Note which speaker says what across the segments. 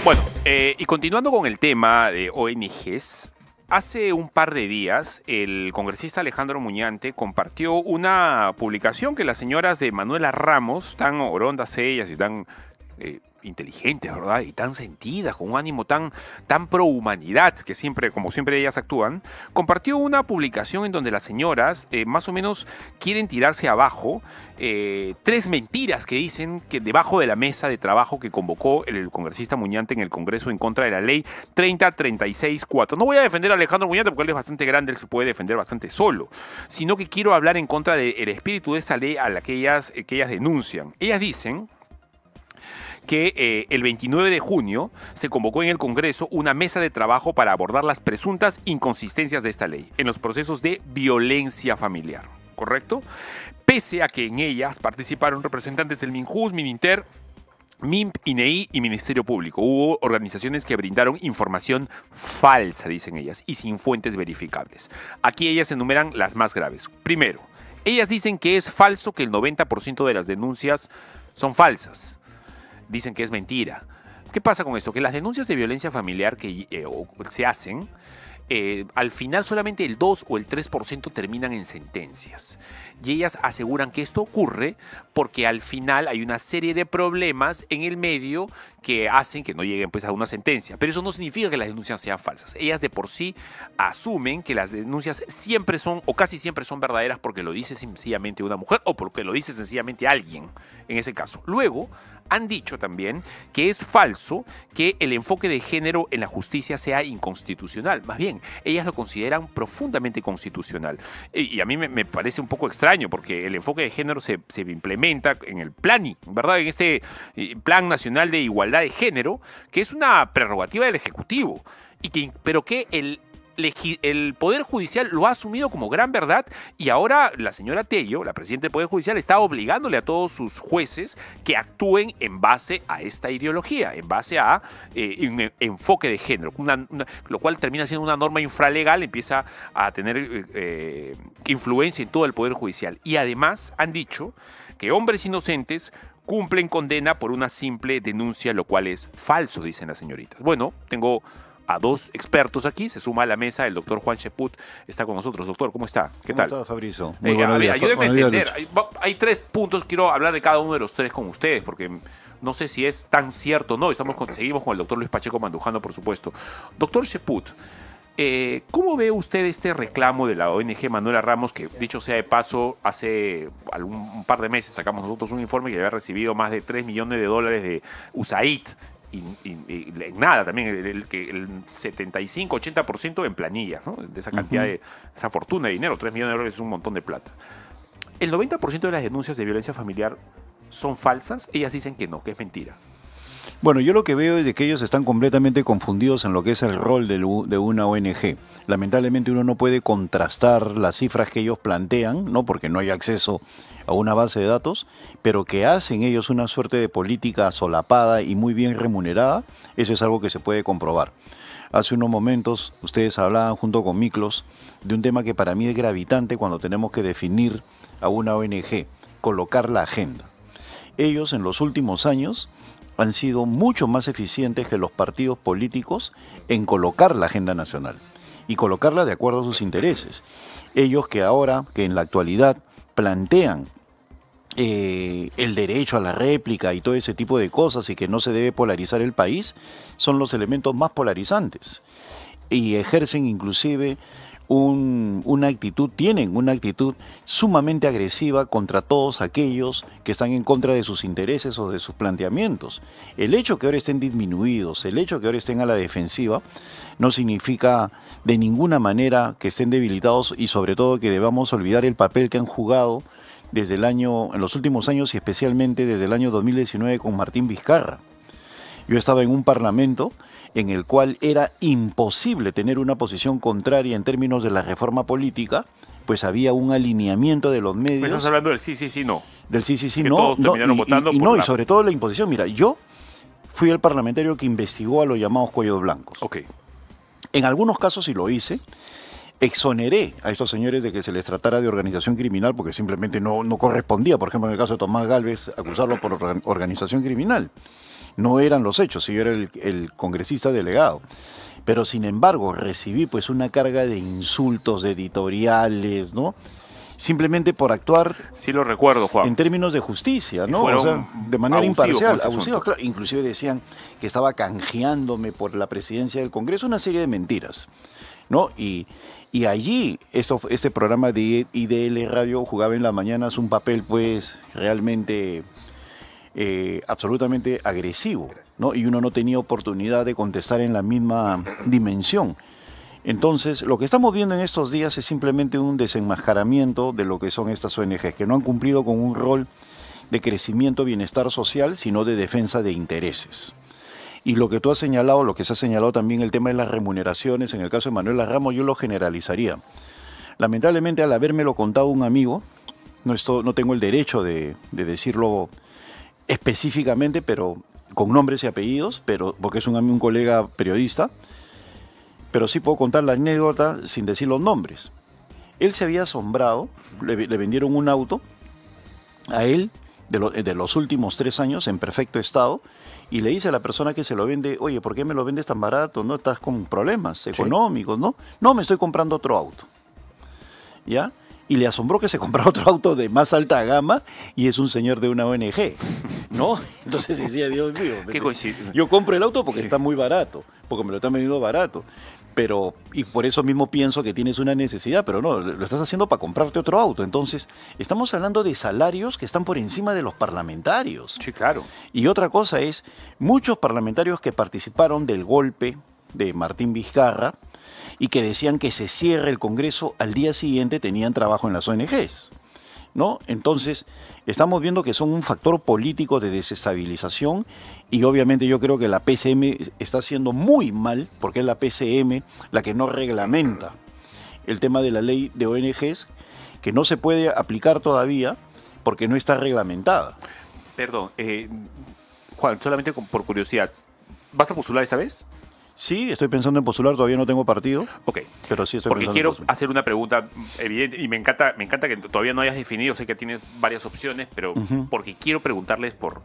Speaker 1: Bueno, y continuando con el tema de ONGs, hace un par de días el congresista Alejandro Muñante compartió una publicación que las señoras de Manuela Ramos, tan orondas ellas y tan inteligentes, ¿verdad? Y tan sentidas, con un ánimo tan pro humanidad, que siempre, como siempre ellas actúan, compartió una publicación en donde las señoras más o menos quieren tirarse abajo tres mentiras que dicen que debajo de la mesa de trabajo que convocó el congresista Muñante en el Congreso en contra de la ley 3036-4. No voy a defender a Alejandro Muñante porque él es bastante grande, él se puede defender bastante solo, sino que quiero hablar en contra del espíritu de esa ley a la que ellas denuncian. Ellas dicen que el 29 de junio se convocó en el Congreso una mesa de trabajo para abordar las presuntas inconsistencias de esta ley en los procesos de violencia familiar, ¿correcto? Pese a que en ellas participaron representantes del Minjust, Mininter, MIMP, INEI y Ministerio Público. Hubo organizaciones que brindaron información falsa, dicen ellas, y sin fuentes verificables. Aquí ellas enumeran las más graves. Primero, ellas dicen que es falso que el 90% de las denuncias son falsas. Dicen que es mentira. ¿Qué pasa con esto? Que las denuncias de violencia familiar que se hacen, al final solamente el 2 o el 3% terminan en sentencias. Y ellas aseguran que esto ocurre porque al final hay una serie de problemas en el medio que hacen que no lleguen pues a una sentencia. Pero eso no significa que las denuncias sean falsas. Ellas de por sí asumen que las denuncias siempre son o casi siempre son verdaderas porque lo dice sencillamente una mujer o porque lo dice sencillamente alguien en ese caso. Luego han dicho también que es falso que el enfoque de género en la justicia sea inconstitucional. Más bien, ellas lo consideran profundamente constitucional. Y a mí me parece un poco extraño porque el enfoque de género se implementa en el PLANI, ¿verdad? En este Plan Nacional de Igualdad de Género, que es una prerrogativa del Ejecutivo, pero que el Poder Judicial lo ha asumido como gran verdad y ahora la señora Tello, la presidenta del Poder Judicial, está obligándole a todos sus jueces que actúen en base a esta ideología, en base a un enfoque de género, lo cual termina siendo una norma infralegal, empieza a tener influencia en todo el Poder Judicial. Y además han dicho que hombres inocentes cumplen condena por una simple denuncia, lo cual es falso, dicen las señoritas. Bueno, tengo a dos expertos aquí, se suma a la mesa el doctor Juan Cheput, está con nosotros. Doctor, ¿cómo está? ¿Qué tal?
Speaker 2: ¿Cómo está, Fabrizio? Muy buenos días.
Speaker 1: Ayúdenme a entender. Hay tres puntos, quiero hablar de cada uno de los tres con ustedes, porque no sé si es tan cierto o no. Seguimos con el doctor Luis Pacheco Mandujano, por supuesto. Doctor Cheput, ¿cómo ve usted este reclamo de la ONG Manuela Ramos, que dicho sea de paso, hace un par de meses sacamos nosotros un informe que había recibido más de $3 millones de USAID, y en nada también, el 75-80% en planillas, ¿no? De esa cantidad de esa fortuna de dinero, $3 millones es un montón de plata. El 90% de las denuncias de violencia familiar son falsas, ellas dicen que no, que es mentira.
Speaker 2: Bueno, yo lo que veo es de que ellos están completamente confundidos en lo que es el rol de una ONG. Lamentablemente uno no puede contrastar las cifras que ellos plantean, ¿no? Porque no hay acceso a una base de datos, pero que hacen ellos una suerte de política solapada y muy bien remunerada, eso es algo que se puede comprobar. Hace unos momentos ustedes hablaban junto con Miklos de un tema que para mí es gravitante cuando tenemos que definir a una ONG, colocar la agenda. Ellos en los últimos años han sido mucho más eficientes que los partidos políticos en colocar la agenda nacional y colocarla de acuerdo a sus intereses. Ellos que en la actualidad plantean el derecho a la réplica y todo ese tipo de cosas y que no se debe polarizar el país, son los elementos más polarizantes y ejercen inclusive tienen una actitud sumamente agresiva contra todos aquellos que están en contra de sus intereses o de sus planteamientos. El hecho que ahora estén disminuidos, el hecho que ahora estén a la defensiva, no significa de ninguna manera que estén debilitados y sobre todo que debamos olvidar el papel que han jugado en los últimos años y especialmente desde el año 2019 con Martín Vizcarra. Yo estaba en un parlamento en el cual era imposible tener una posición contraria en términos de la reforma política, pues había un alineamiento de los medios.
Speaker 1: ¿Estás hablando del sí, sí, sí, no?
Speaker 2: Del sí, sí, sí,
Speaker 1: que
Speaker 2: no.
Speaker 1: Todos terminaron votando
Speaker 2: y sobre todo la imposición. Mira, yo fui el parlamentario que investigó a los llamados cuellos blancos.
Speaker 1: Ok.
Speaker 2: En algunos casos sí lo hice. Exoneré a estos señores de que se les tratara de organización criminal porque simplemente no correspondía, por ejemplo, en el caso de Tomás Gálvez, acusarlo por organización criminal. No eran los hechos, yo era el congresista delegado. Pero sin embargo recibí pues una carga de insultos, de editoriales, ¿no? Simplemente por actuar
Speaker 1: Sí lo recuerdo, Juan.
Speaker 2: en términos de justicia,
Speaker 1: Y
Speaker 2: ¿no?
Speaker 1: fueron
Speaker 2: O sea, de manera
Speaker 1: abusivos
Speaker 2: imparcial,
Speaker 1: con ese
Speaker 2: abusiva,
Speaker 1: asunto.
Speaker 2: claro. Inclusive decían que estaba canjeándome por la presidencia del Congreso, una serie de mentiras, ¿no? Y allí este programa de IDL Radio jugaba en las mañanas un papel pues realmente absolutamente agresivo, ¿no? Y uno no tenía oportunidad de contestar en la misma dimensión. Entonces, lo que estamos viendo en estos días es simplemente un desenmascaramiento de lo que son estas ONGs, que no han cumplido con un rol de crecimiento, bienestar social, sino de defensa de intereses. Y lo que tú has señalado, lo que se ha señalado también, el tema de las remuneraciones, en el caso de Manuela Ramos, yo lo generalizaría. Lamentablemente, al habérmelo contado un amigo, no tengo el derecho de decirlo específicamente, pero con nombres y apellidos, porque es un colega periodista, pero sí puedo contar la anécdota sin decir los nombres. Él se había asombrado, le vendieron un auto a él de los últimos 3 años en perfecto estado, y le dice a la persona que se lo vende, oye, ¿por qué me lo vendes tan barato? ¿No estás con problemas económicos? ¿No? No, me estoy comprando otro auto. ¿Ya? Y le asombró que se comprara otro auto de más alta gama y es un señor de una ONG, ¿no? Entonces decía, Dios mío,
Speaker 1: Qué coincidencia.
Speaker 2: yo compro el auto porque está muy barato, porque me lo están vendiendo barato. Y por eso mismo pienso que tienes una necesidad, pero no, lo estás haciendo para comprarte otro auto. Entonces, estamos hablando de salarios que están por encima de los parlamentarios.
Speaker 1: Sí, claro.
Speaker 2: Y otra cosa es, muchos parlamentarios que participaron del golpe de Martín Vizcarra y que decían que se cierre el Congreso, al día siguiente tenían trabajo en las ONGs, ¿no? Entonces, estamos viendo que son un factor político de desestabilización y obviamente yo creo que la PCM está haciendo muy mal, porque es la PCM la que no reglamenta el tema de la ley de ONGs, que no se puede aplicar todavía porque no está reglamentada.
Speaker 1: Perdón, Juan, solamente por curiosidad, ¿vas a postular esta vez?
Speaker 2: Sí, estoy pensando en postular, todavía no tengo partido,
Speaker 1: Ok.
Speaker 2: pero sí estoy
Speaker 1: Porque
Speaker 2: pensando
Speaker 1: quiero
Speaker 2: en postular.
Speaker 1: hacer una pregunta evidente y me encanta que todavía no hayas definido, sé que tienes varias opciones, pero porque quiero preguntarles por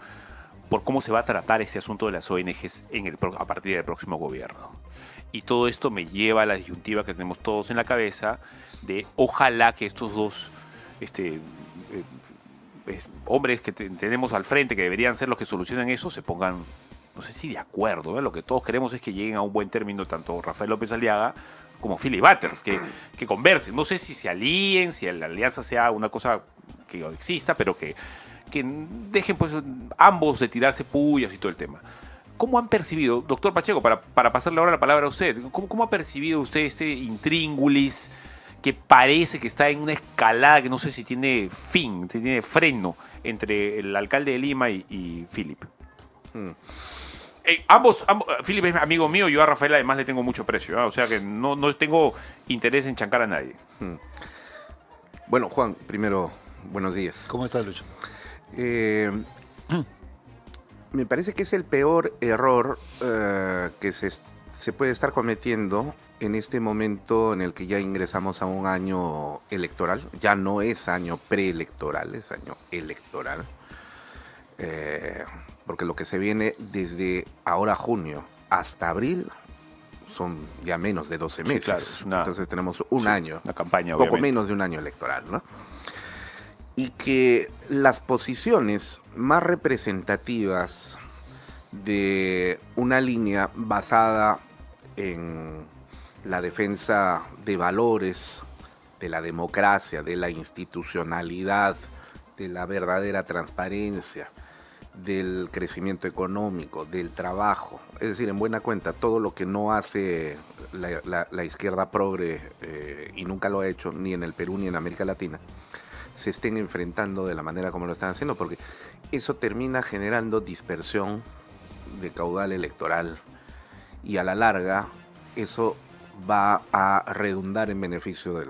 Speaker 1: cómo se va a tratar este asunto de las ONGs a partir del próximo gobierno. Y todo esto me lleva a la disyuntiva que tenemos todos en la cabeza de ojalá que estos dos hombres que tenemos al frente, que deberían ser los que solucionan eso, se pongan, no sé si de acuerdo, ¿eh? Lo que todos queremos es que lleguen a un buen término tanto Rafael López Aliaga como Philip Butters, que conversen. No sé si se alíen, si la alianza sea una cosa que exista, pero que dejen pues ambos de tirarse pullas y todo el tema. ¿Cómo han percibido, doctor Pacheco, para pasarle ahora la palabra a usted, cómo ha percibido usted este intríngulis que parece que está en una escalada que no sé si tiene fin, si tiene freno entre el alcalde de Lima y Philip? Ambos, Philip es amigo mío, yo a Rafael además le tengo mucho precio, ¿eh? O sea que no tengo interés en chancar a nadie.
Speaker 3: Bueno, Juan, primero, buenos días.
Speaker 2: ¿Cómo estás, Lucho?
Speaker 3: Me parece que es el peor error que se puede estar cometiendo en este momento en el que ya ingresamos a un año electoral. Ya no es año preelectoral, es año electoral. Porque lo que se viene desde ahora junio hasta abril son ya menos de 12 meses.
Speaker 1: Sí, claro,
Speaker 3: entonces tenemos un año,
Speaker 1: una campaña,
Speaker 3: poco
Speaker 1: obviamente.
Speaker 3: menos de un año electoral, ¿no? Y que las posiciones más representativas de una línea basada en la defensa de valores, de la democracia, de la institucionalidad, de la verdadera transparencia, del crecimiento económico, del trabajo, es decir, en buena cuenta, todo lo que no hace la izquierda progre y nunca lo ha hecho, ni en el Perú ni en América Latina, se estén enfrentando de la manera como lo están haciendo, porque eso termina generando dispersión de caudal electoral y a la larga eso va a redundar en beneficio de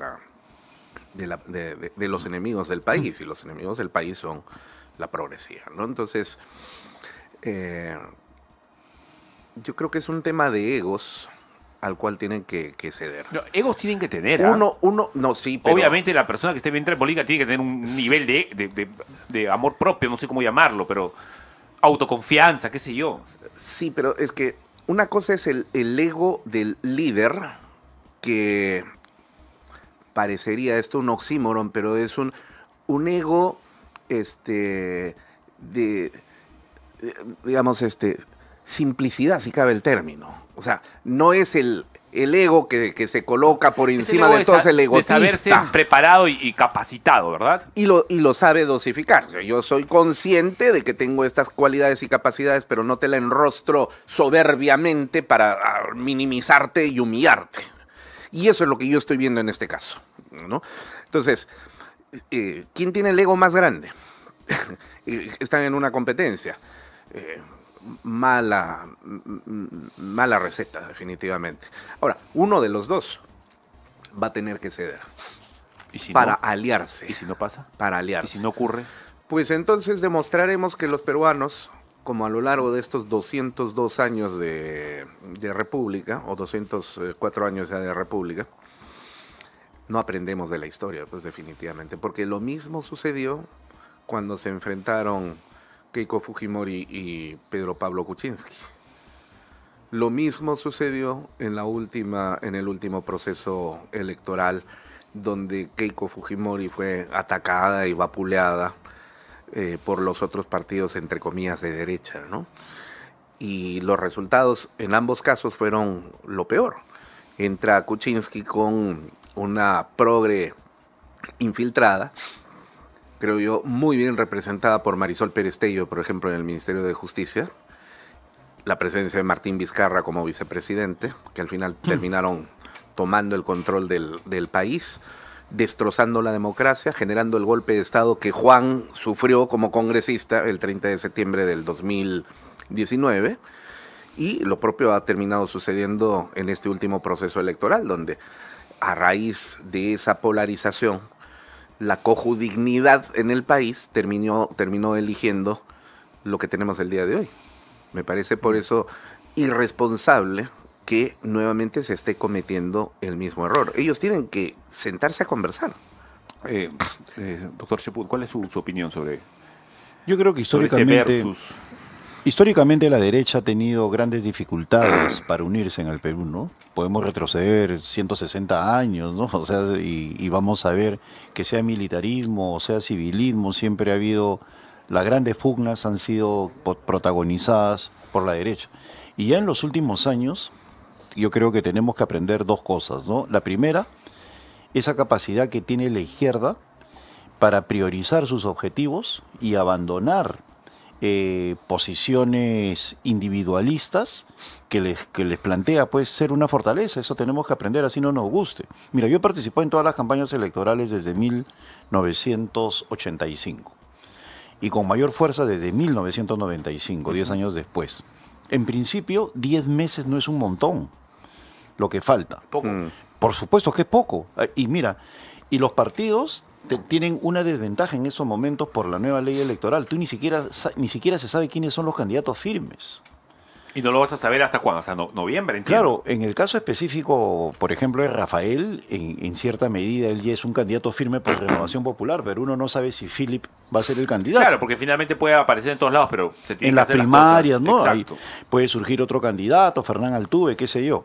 Speaker 3: los enemigos del país, y los enemigos del país son la progresía, ¿no? Entonces, yo creo que es un tema de egos al cual tienen que ceder.
Speaker 1: No, egos tienen que tener.
Speaker 3: No, sí, pero...
Speaker 1: Obviamente la persona que esté bien en política tiene que tener un nivel de amor propio, no sé cómo llamarlo, pero autoconfianza, qué sé yo.
Speaker 3: Sí, pero es que una cosa es el ego del líder, que parecería esto un oxímoron, pero es un ego de, digamos, simplicidad, si cabe el término. O sea, no es el ego que se coloca por encima de todo, es el egotista.
Speaker 1: De saberse preparado y capacitado, ¿verdad?
Speaker 3: Y lo sabe dosificar. O sea, yo soy consciente de que tengo estas cualidades y capacidades, pero no te la enrostro soberbiamente para minimizarte y humillarte. Y eso es lo que yo estoy viendo en este caso, ¿no? Entonces, ¿quién tiene el ego más grande? Están en una competencia. Mala receta, definitivamente. Ahora, uno de los dos va a tener que ceder.
Speaker 1: ¿Y si
Speaker 3: para
Speaker 1: no?
Speaker 3: aliarse.
Speaker 1: ¿Y si no pasa?
Speaker 3: Para aliarse.
Speaker 1: ¿Y si no ocurre?
Speaker 3: Pues entonces demostraremos que los peruanos, como a lo largo de estos 202 años de república, o 204 años ya de república, no aprendemos de la historia, pues definitivamente. Porque lo mismo sucedió cuando se enfrentaron Keiko Fujimori y Pedro Pablo Kuczynski. Lo mismo sucedió en el último proceso electoral, donde Keiko Fujimori fue atacada y vapuleada por los otros partidos, entre comillas, de derecha, ¿no? Y los resultados en ambos casos fueron lo peor. Entra Kuczynski con una progre infiltrada, creo yo, muy bien representada por Marisol Perestello, por ejemplo, en el Ministerio de Justicia, la presencia de Martín Vizcarra como vicepresidente, que al final terminaron tomando el control del país, destrozando la democracia, generando el golpe de Estado que Juan sufrió como congresista el 30 de septiembre del 2019, y lo propio ha terminado sucediendo en este último proceso electoral, donde a raíz de esa polarización, la cojudignidad en el país terminó eligiendo lo que tenemos el día de hoy. Me parece por eso irresponsable que nuevamente se esté cometiendo el mismo error. Ellos tienen que sentarse a conversar.
Speaker 1: Doctor Cheput, ¿cuál es su opinión sobre,
Speaker 2: Yo creo que
Speaker 1: sobre este versus?
Speaker 2: históricamente la derecha ha tenido grandes dificultades para unirse en el Perú, ¿no? Podemos retroceder 160 años, ¿no? O sea, y vamos a ver que sea militarismo o sea civilismo, siempre ha habido, las grandes pugnas han sido protagonizadas por la derecha. Y ya en los últimos años, yo creo que tenemos que aprender dos cosas, ¿no? La primera, esa capacidad que tiene la izquierda para priorizar sus objetivos y abandonar posiciones individualistas que les plantea pues ser una fortaleza. Eso tenemos que aprender, así no nos guste. Mira, yo he participado en todas las campañas electorales desde 1985 y con mayor fuerza desde 1995, 10 años después. En principio, 10 meses no es un montón lo que falta.
Speaker 1: Poco.
Speaker 2: Por supuesto que es poco. Y mira, y los partidos tienen una desventaja en esos momentos por la nueva ley electoral. Tú ni siquiera se sabe quiénes son los candidatos firmes.
Speaker 1: Y no lo vas a saber hasta cuándo, hasta noviembre, entiendo.
Speaker 2: Claro, en el caso específico, por ejemplo, de Rafael, en cierta medida él ya es un candidato firme por Renovación Popular, pero uno no sabe si Philip va a ser el candidato.
Speaker 1: Claro, porque finalmente puede aparecer en todos lados, pero se tiene
Speaker 2: en
Speaker 1: que
Speaker 2: las
Speaker 1: hacer
Speaker 2: primarias,
Speaker 1: las cosas.
Speaker 2: ¿no?
Speaker 1: Exacto.
Speaker 2: Ahí puede surgir otro candidato, Fernán Altuve, qué sé yo.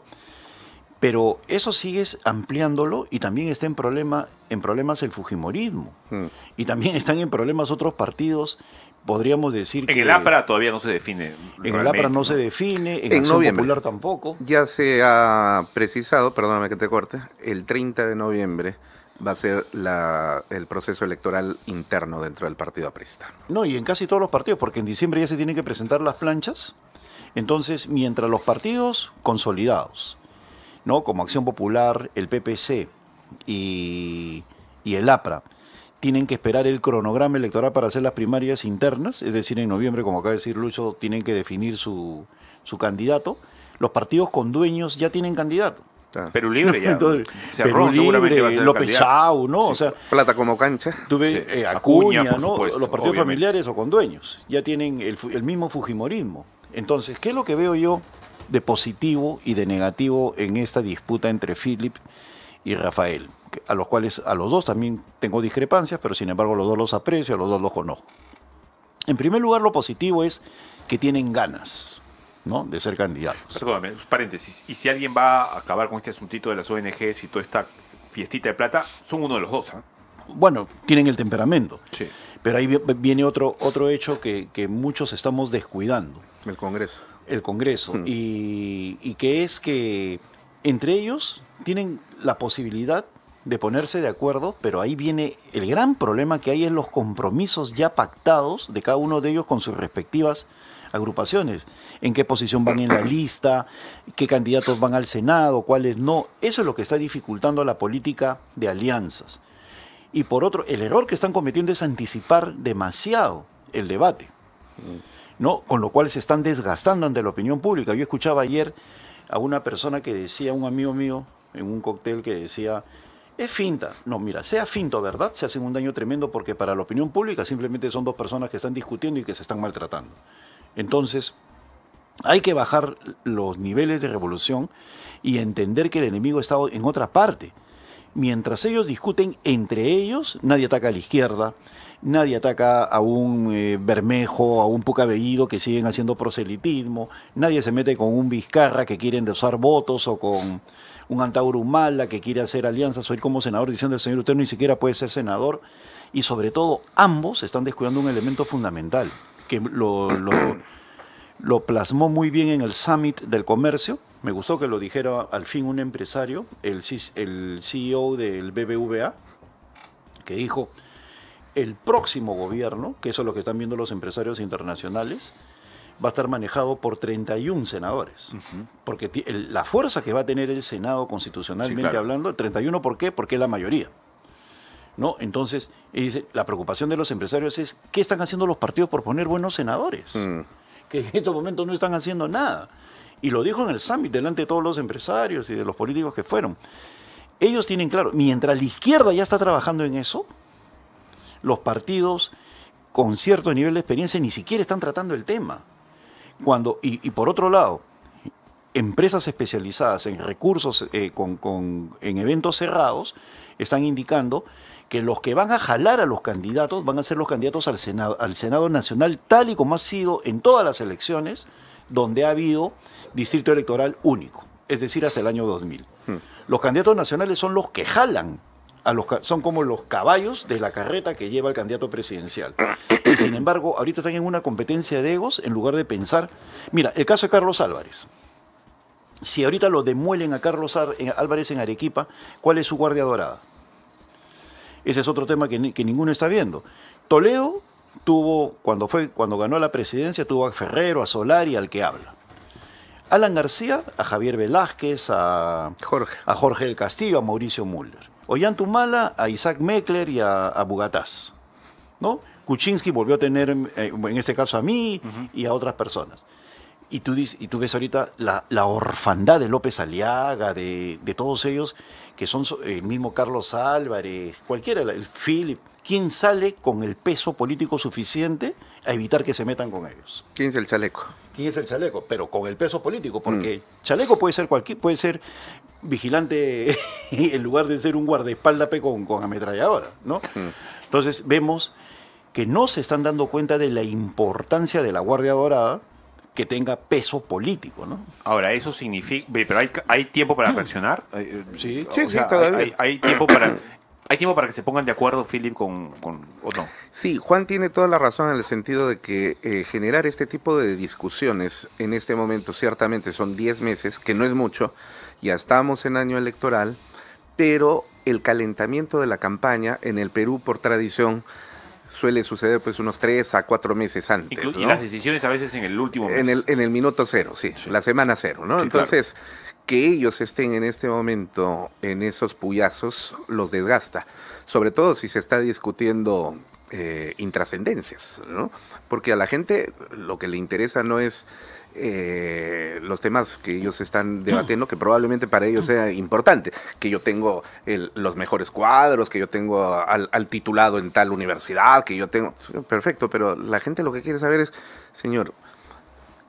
Speaker 2: Pero eso sigues ampliándolo y también está en problemas el fujimorismo. Y también están en problemas otros partidos, podríamos decir que...
Speaker 1: En el APRA todavía no se define.
Speaker 2: En el APRA no se define, en Acción
Speaker 3: noviembre
Speaker 2: Popular tampoco.
Speaker 3: Ya se ha precisado, perdóname que te corte, el 30 de noviembre va a ser el proceso electoral interno dentro del partido aprista.
Speaker 2: No, y en casi todos los partidos, porque en diciembre ya se tienen que presentar las planchas. Entonces, mientras los partidos consolidados, ¿no? Como Acción Popular, el PPC y el APRA, tienen que esperar el cronograma electoral para hacer las primarias internas, es decir, en noviembre, como acaba de decir Lucho, tienen que definir su candidato. Los partidos con dueños ya tienen candidato.
Speaker 1: Perú Libre ya.
Speaker 2: Entonces,
Speaker 1: Cerrón
Speaker 2: Perú
Speaker 1: seguramente
Speaker 2: Libre,
Speaker 1: va a ser el
Speaker 2: López
Speaker 1: candidato.
Speaker 2: Chau, ¿no?
Speaker 1: Sí.
Speaker 2: O sea,
Speaker 3: Plata como cancha.
Speaker 2: tú ves
Speaker 1: Sí.
Speaker 2: Acuña,
Speaker 1: Acuña, por
Speaker 2: ¿no?
Speaker 1: supuesto,
Speaker 2: Los partidos
Speaker 1: obviamente.
Speaker 2: familiares o con dueños, ya tienen el mismo fujimorismo. Entonces, ¿qué es lo que veo yo de positivo y de negativo en esta disputa entre Philip y Rafael? A los dos también tengo discrepancias, pero sin embargo los dos los aprecio, a los dos los conozco. En primer lugar, lo positivo es que tienen ganas, ¿no?, de ser candidatos.
Speaker 1: Perdóname, paréntesis. Y si alguien va a acabar con este asuntito de las ONGs y toda esta fiestita de plata, son uno de los dos, ¿eh?
Speaker 2: Bueno, tienen el temperamento.
Speaker 1: Sí.
Speaker 2: Pero ahí viene otro hecho que muchos estamos descuidando.
Speaker 3: El Congreso.
Speaker 2: El Congreso. Y que es que entre ellos tienen la posibilidad de ponerse de acuerdo, pero ahí viene el gran problema que hay en los compromisos ya pactados de cada uno de ellos con sus respectivas agrupaciones. En qué posición van en la lista, qué candidatos van al Senado, cuáles no. Eso es lo que está dificultando la política de alianzas. Y por otro, el error que están cometiendo es anticipar demasiado el debate, ¿no? Con lo cual se están desgastando ante la opinión pública. Yo escuchaba ayer a una persona que decía, un amigo mío, en un cóctel, que decía, es finta. No, mira, sea finto, ¿verdad? Se hacen un daño tremendo porque para la opinión pública simplemente son dos personas que están discutiendo y que se están maltratando. Entonces, hay que bajar los niveles de revolución y entender que el enemigo está en otra parte. Mientras ellos discuten entre ellos, nadie ataca a la izquierda, nadie ataca a un Bermejo, a un Pucabellido que siguen haciendo proselitismo, nadie se mete con un Vizcarra que quiere endosar votos o con un Antauro Humala que quiere hacer alianzas o ir como senador diciendo, señor, usted ni siquiera puede ser senador. Y sobre todo, ambos están descuidando un elemento fundamental, que lo plasmó muy bien en el Summit del Comercio. Me gustó que lo dijera al fin un empresario, el CEO del BBVA, que dijo, el próximo gobierno, que eso es lo que están viendo los empresarios internacionales, va a estar manejado por 31 senadores. Porque la fuerza que va a tener el Senado constitucionalmente
Speaker 1: Sí, claro.
Speaker 2: hablando, 31, ¿por qué? Porque es la mayoría, ¿no? Entonces, dice, la preocupación de los empresarios es, ¿qué están haciendo los partidos por poner buenos senadores? Que en estos momentos no están haciendo nada. Y lo dijo en el Summit delante de todos los empresarios y de los políticos que fueron. Ellos tienen claro, mientras la izquierda ya está trabajando en eso, los partidos con cierto nivel de experiencia ni siquiera están tratando el tema. Y por otro lado, empresas especializadas en recursos, en eventos cerrados, están indicando que los que van a jalar a los candidatos van a ser los candidatos al Senado Nacional, tal y como ha sido en todas las elecciones donde ha habido distrito electoral único, es decir, hasta el año 2000. Los candidatos nacionales son los que jalan, son como los caballos de la carreta que lleva el candidato presidencial. Y sin embargo, ahorita están en una competencia de egos en lugar de pensar... Mira, el caso de Carlos Álvarez. Si ahorita lo demuelen a Carlos Álvarez en Arequipa, ¿cuál es su guardia dorada? Ese es otro tema que ninguno está viendo. Toledo tuvo, cuando ganó la presidencia, tuvo a Ferrero, a Solari, al que habla. Alan García, a Javier Velázquez, a Jorge del Castillo, a Mauricio Müller. Ollantumala, a Isaac Meckler y a Bugatás, ¿no? Kuczynski volvió a tener, en este caso a mí y a otras personas. Y tú ves ahorita la orfandad de López Aliaga, de todos ellos, que son el mismo Carlos Álvarez, cualquiera, el Philip. ¿Quién sale con el peso político suficiente a evitar que se metan con ellos?
Speaker 3: ¿Quién es el chaleco?
Speaker 2: ¿Quién es el chaleco? Pero con el peso político, porque chaleco puede ser vigilante en lugar de ser un guardaespaldas con ametralladora, ¿no? Entonces vemos que no se están dando cuenta de la importancia de la Guardia Dorada que tenga peso político, ¿no?
Speaker 1: Ahora, eso significa... Pero ¿hay tiempo para reaccionar?
Speaker 2: Sí,
Speaker 3: todavía.
Speaker 1: Hay tiempo para... ¿Hay tiempo para que se pongan de acuerdo, Philip, o no?
Speaker 3: Sí, Juan tiene toda la razón en el sentido de que generar este tipo de discusiones en este momento, ciertamente son 10 meses, que no es mucho, ya estamos en año electoral, pero el calentamiento de la campaña en el Perú, por tradición, suele suceder pues unos 3 a 4 meses antes, ¿no?
Speaker 1: Y las decisiones a veces en el último mes.
Speaker 3: En el minuto cero, sí, la semana cero, ¿no?
Speaker 1: Sí,
Speaker 3: Entonces,
Speaker 1: claro,
Speaker 3: que ellos estén en este momento en esos puyazos los desgasta, sobre todo si se está discutiendo intrascendencias, ¿no? Porque a la gente lo que le interesa no es los temas que ellos están debatiendo, que probablemente para ellos sea importante, que yo tengo los mejores cuadros, que yo tengo al titulado en tal universidad, que yo tengo... Perfecto, pero la gente lo que quiere saber es, señor,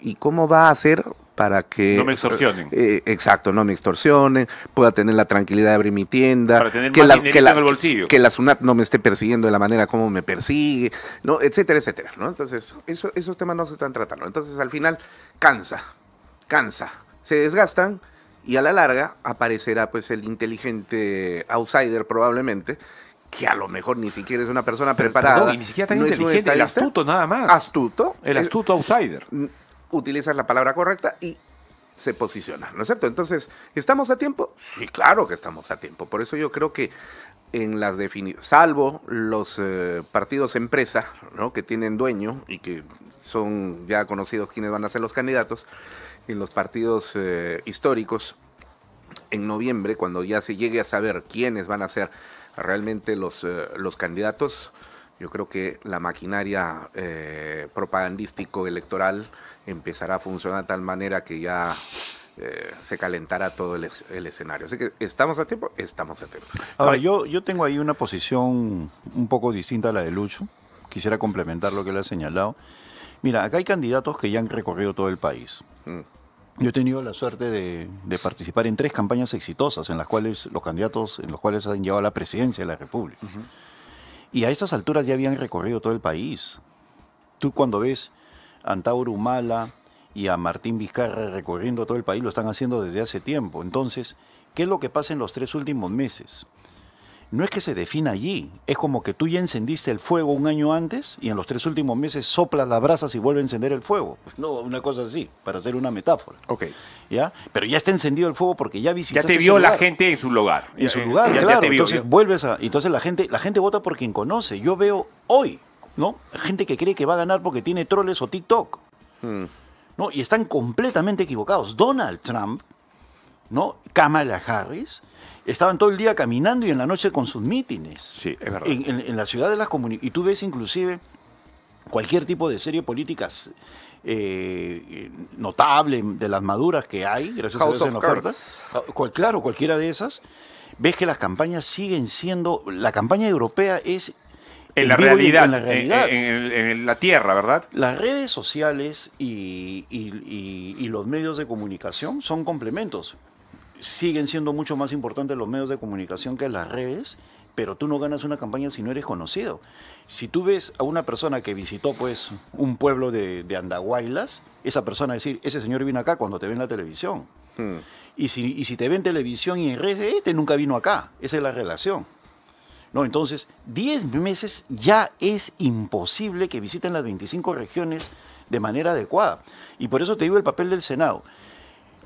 Speaker 3: ¿y cómo va a hacer para que...
Speaker 1: No me extorsionen.
Speaker 3: Exacto, no me extorsionen, pueda tener la tranquilidad de abrir mi tienda.
Speaker 1: Para tener más dinerito en el bolsillo.
Speaker 3: Que la SUNAT no me esté persiguiendo de la manera como me persigue, ¿no? Etcétera, etcétera, ¿no? Entonces, esos temas no se están tratando. Entonces, al final, cansa, se desgastan y a la larga aparecerá pues el inteligente outsider probablemente, que a lo mejor ni siquiera es una persona preparada.
Speaker 1: Perdón, y ni siquiera tan
Speaker 3: no es un
Speaker 1: inteligente, el
Speaker 3: estadista.
Speaker 1: astuto nada más.
Speaker 3: Astuto.
Speaker 1: El astuto outsider.
Speaker 3: Utilizas la palabra correcta y se posiciona, ¿no es cierto? Entonces, ¿estamos a tiempo? Sí, claro que estamos a tiempo. Por eso yo creo que en las definiciones, salvo los partidos empresa, ¿no? Que tienen dueño y que son ya conocidos quienes van a ser los candidatos, en los partidos históricos, en noviembre, cuando ya se llegue a saber quiénes van a ser realmente los candidatos, yo creo que la maquinaria propagandístico-electoral empezará a funcionar de tal manera que ya se calentará todo el escenario. Así que, ¿estamos a tiempo? Estamos a tiempo.
Speaker 2: Ahora, yo tengo ahí una posición un poco distinta a la de Lucho. Quisiera complementar lo que él ha señalado. Mira, acá hay candidatos que ya han recorrido todo el país. Yo he tenido la suerte de participar en 3 campañas exitosas en las cuales los candidatos han llevado a la presidencia de la República. Y a esas alturas ya habían recorrido todo el país. Tú cuando ves a Antauro Humala y a Martín Vizcarra recorriendo todo el país, lo están haciendo desde hace tiempo. Entonces, ¿qué es lo que pasa en los 3 últimos meses? No es que se defina allí, es como que tú ya encendiste el fuego un año antes y en los 3 últimos meses soplas las brasas y vuelve a encender el fuego. No, una cosa así, para hacer una metáfora.
Speaker 1: Ok.
Speaker 2: ¿Ya? Pero ya está encendido el fuego porque ya visitaste
Speaker 1: Ya te vio la gente en su lugar.
Speaker 2: En su lugar,
Speaker 1: ya
Speaker 2: claro.
Speaker 1: te vio,
Speaker 2: Entonces
Speaker 1: ya.
Speaker 2: vuelves a... Entonces la gente vota por quien conoce. Yo veo hoy, ¿no? Gente que cree que va a ganar porque tiene troles o TikTok. ¿No? Y están completamente equivocados. Donald Trump, ¿no? Kamala Harris, estaban todo el día caminando y en la noche con sus mítines.
Speaker 1: Sí, es verdad.
Speaker 2: En la ciudad de las comunidades. Y tú ves inclusive cualquier tipo de serie políticas notable, de las maduras que hay, gracias
Speaker 3: House
Speaker 2: a Dios en
Speaker 3: of
Speaker 2: oferta.
Speaker 3: Cards.
Speaker 2: Claro, cualquiera de esas. Ves que las campañas siguen siendo... La campaña europea es...
Speaker 1: En la
Speaker 2: vivo y
Speaker 1: realidad,
Speaker 2: en la realidad.
Speaker 1: en la tierra, ¿verdad?
Speaker 2: Las redes sociales y los medios de comunicación son complementos. Siguen siendo mucho más importantes los medios de comunicación que las redes, pero tú no ganas una campaña si no eres conocido. Si tú ves a una persona que visitó pues un pueblo de Andahuaylas, esa persona va a decir, ese señor vino acá cuando te ve en la televisión. Y si te ve en televisión y en redes, este nunca vino acá. Esa es la relación. ¿No? Entonces, 10 meses ya es imposible que visiten las 25 regiones de manera adecuada. Y por eso te digo el papel del Senado.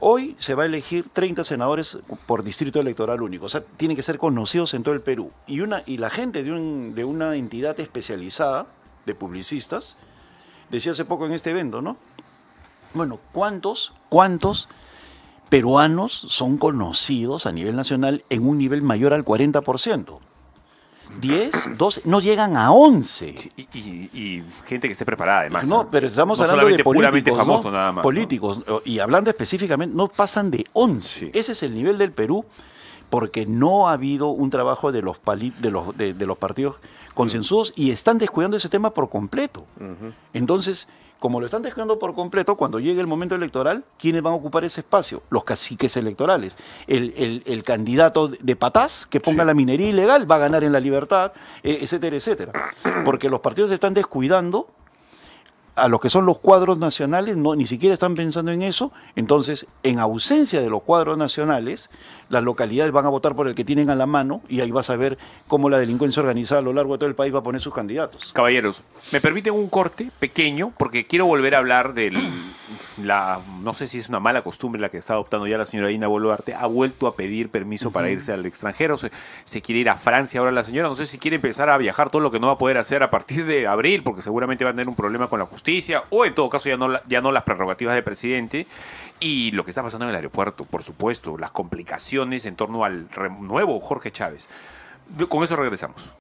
Speaker 2: Hoy se va a elegir 30 senadores por distrito electoral único. O sea, tienen que ser conocidos en todo el Perú. Y la gente de una entidad especializada de publicistas decía hace poco en este evento, ¿no? Bueno, ¿cuántos peruanos son conocidos a nivel nacional en un nivel mayor al 40%? 10, 12, no llegan a 11.
Speaker 1: Y gente que esté preparada, además.
Speaker 2: No, pero estamos
Speaker 1: no
Speaker 2: hablando de
Speaker 1: solamente puramente
Speaker 2: políticos,
Speaker 1: famoso,
Speaker 2: ¿no?
Speaker 1: nada más.
Speaker 2: Políticos, y hablando específicamente, no pasan de 11.
Speaker 1: Sí.
Speaker 2: Ese es el nivel del Perú, porque no ha habido un trabajo de los partidos consensuados y están descuidando ese tema por completo. Entonces, como lo están descuidando por completo, cuando llegue el momento electoral, ¿quiénes van a ocupar ese espacio? Los caciques electorales. El candidato de Patás que ponga la minería ilegal va a ganar en La Libertad, etcétera, etcétera. Porque los partidos se están descuidando a lo que son los cuadros nacionales, no, ni siquiera están pensando en eso. Entonces, en ausencia de los cuadros nacionales, las localidades van a votar por el que tienen a la mano y ahí vas a ver cómo la delincuencia organizada a lo largo de todo el país va a poner sus candidatos.
Speaker 1: Caballeros, ¿me permiten un corte pequeño? Porque quiero volver a hablar de no sé si es una mala costumbre la que está adoptando ya la señora Dina Boluarte. Ha vuelto a pedir permiso para irse al extranjero. Se quiere ir a Francia ahora la señora. No sé si quiere empezar a viajar, todo lo que no va a poder hacer a partir de abril, porque seguramente va a tener un problema con la justicia, o en todo caso ya no las prerrogativas del presidente. Y lo que está pasando en el aeropuerto, por supuesto, las complicaciones en torno al nuevo Jorge Chávez. Con eso regresamos.